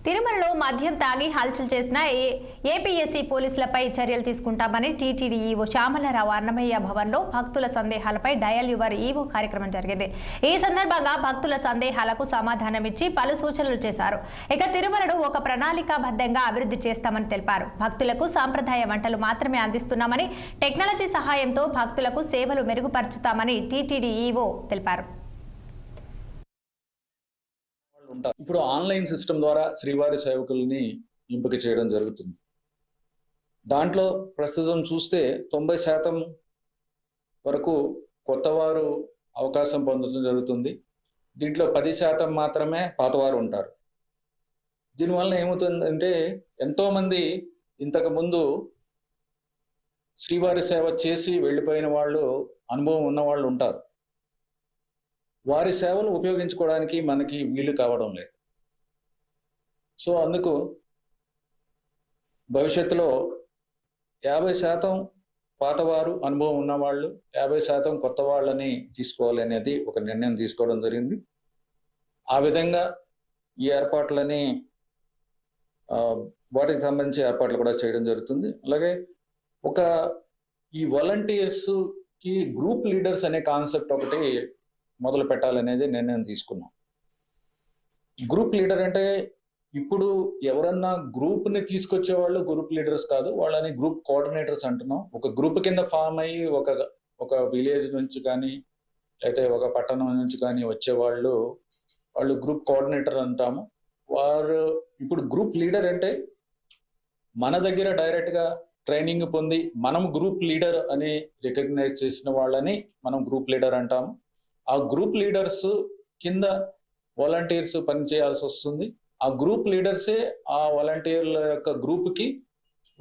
తిరుమలలో మద్యం తాగి హల్చల్ చేసిన ఏపీఎస్సీ పోలీసులపై చర్యలు తీసుకుంటామని టీటీడీ ఈవో శ్యామలరావు అన్నమయ్య భవన్లో భక్తుల సందేహాలపై డయల్ యువర్ ఈవో కార్యక్రమం జరిగింది. ఈ సందర్భంగా భక్తుల సందేహాలకు సమాధానమిచ్చి పలు సూచనలు చేశారు. ఇక తిరుమలను ఒక ప్రణాళికాబద్ధంగా అభివృద్ధి చేస్తామని తెలిపారు. భక్తులకు సాంప్రదాయ వంటలు మాత్రమే అందిస్తున్నామని, టెక్నాలజీ సహాయంతో భక్తులకు సేవలు మెరుగుపరుచుతామని టీటీడీ ఈవో తెలిపారు. ఇప్పుడు ఆన్లైన్ సిస్టమ్ ద్వారా శ్రీవారి సేవకుల్ని ఎంపిక చేయడం జరుగుతుంది. దాంట్లో ప్రస్తుతం చూస్తే 90% వరకు కొత్తవారు అవకాశం పొందడం జరుగుతుంది. దీంట్లో 10% మాత్రమే పాతవారు ఉంటారు. దీనివల్ల ఏమవుతుందంటే ఎంతోమంది ఇంతకుముందు శ్రీవారి సేవ చేసి వెళ్ళిపోయిన వాళ్ళు, అనుభవం ఉన్న వాళ్ళు ఉంటారు. వారి సేవలు ఉపయోగించుకోవడానికి మనకి వీలు కావడం లేదు. సో అందుకు భవిష్యత్తులో 50% పాతవారు, అనుభవం ఉన్నవాళ్ళు, 50% కొత్త వాళ్ళని తీసుకోవాలి అనేది ఒక నిర్ణయం తీసుకోవడం జరిగింది. ఆ విధంగా ఈ ఏర్పాట్లని వాటికి సంబంధించి ఏర్పాట్లు కూడా చేయడం జరుగుతుంది. అలాగే ఈ వాలంటీర్స్కి గ్రూప్ లీడర్స్ అనే కాన్సెప్ట్ ఒకటి మొదలు పెట్టాలనేది నిర్ణయం తీసుకున్నాం. గ్రూప్ లీడర్ అంటే ఇప్పుడు ఎవరన్నా గ్రూప్ని తీసుకొచ్చే వాళ్ళు గ్రూప్ లీడర్స్ కాదు, వాళ్ళని గ్రూప్ కోఆర్డినేటర్స్ అంటున్నాం. ఒక గ్రూప్ కింద ఫామ్ అయ్యి ఒక విలేజ్ నుంచి కానీ అయితే ఒక పట్టణం నుంచి కానీ వచ్చేవాళ్ళు గ్రూప్ కోఆర్డినేటర్ అంటాము. వారు ఇప్పుడు గ్రూప్ లీడర్ అంటే మన దగ్గర డైరెక్ట్గా ట్రైనింగ్ పొంది మనం గ్రూప్ లీడర్ అని రికగ్నైజ్ చేసిన వాళ్ళని మనం గ్రూప్ లీడర్ అంటాము. ఆ గ్రూప్ లీడర్స్ కింద వాలంటీర్స్ పనిచేయాల్సి వస్తుంది. ఆ గ్రూప్ లీడర్సే ఆ వాలంటీర్ల యొక్క గ్రూప్కి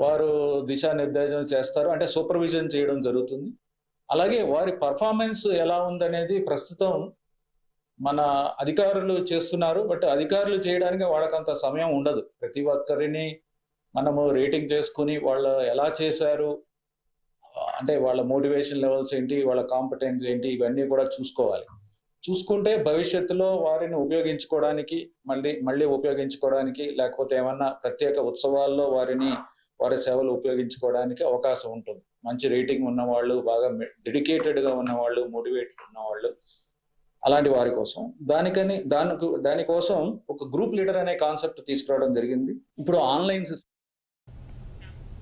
వారు దిశానిర్దేశం చేస్తారు, అంటే సూపర్విజన్ చేయడం జరుగుతుంది. అలాగే వారి పర్ఫార్మెన్స్ ఎలా ఉందనేది ప్రస్తుతం మన అధికారులు చేస్తున్నారు. బట్ అధికారులు చేయడానికి వాళ్ళకంత సమయం ఉండదు. ప్రతి ఒక్కరిని మనము రేటింగ్ చేసుకుని వాళ్ళు ఎలా చేశారు, అంటే వాళ్ళ మోటివేషన్ లెవెల్స్ ఏంటి, వాళ్ళ కాంపిటెన్స్ ఏంటి, ఇవన్నీ కూడా చూసుకుంటే భవిష్యత్తులో వారిని ఉపయోగించుకోవడానికి మళ్ళీ ఉపయోగించుకోవడానికి, లేకపోతే ఏమన్నా ప్రత్యేక ఉత్సవాల్లో వారి సేవలు ఉపయోగించుకోవడానికి అవకాశం ఉంటుంది. మంచి రేటింగ్ ఉన్నవాళ్ళు, బాగా డెడికేటెడ్గా ఉన్నవాళ్ళు, మోటివేటెడ్ ఉన్నవాళ్ళు, అలాంటి వారి కోసం దానికోసం ఒక గ్రూప్ లీడర్ అనే కాన్సెప్ట్ తీసుకురావడం జరిగింది. ఇప్పుడు ఆన్లైన్ సిస్టమ్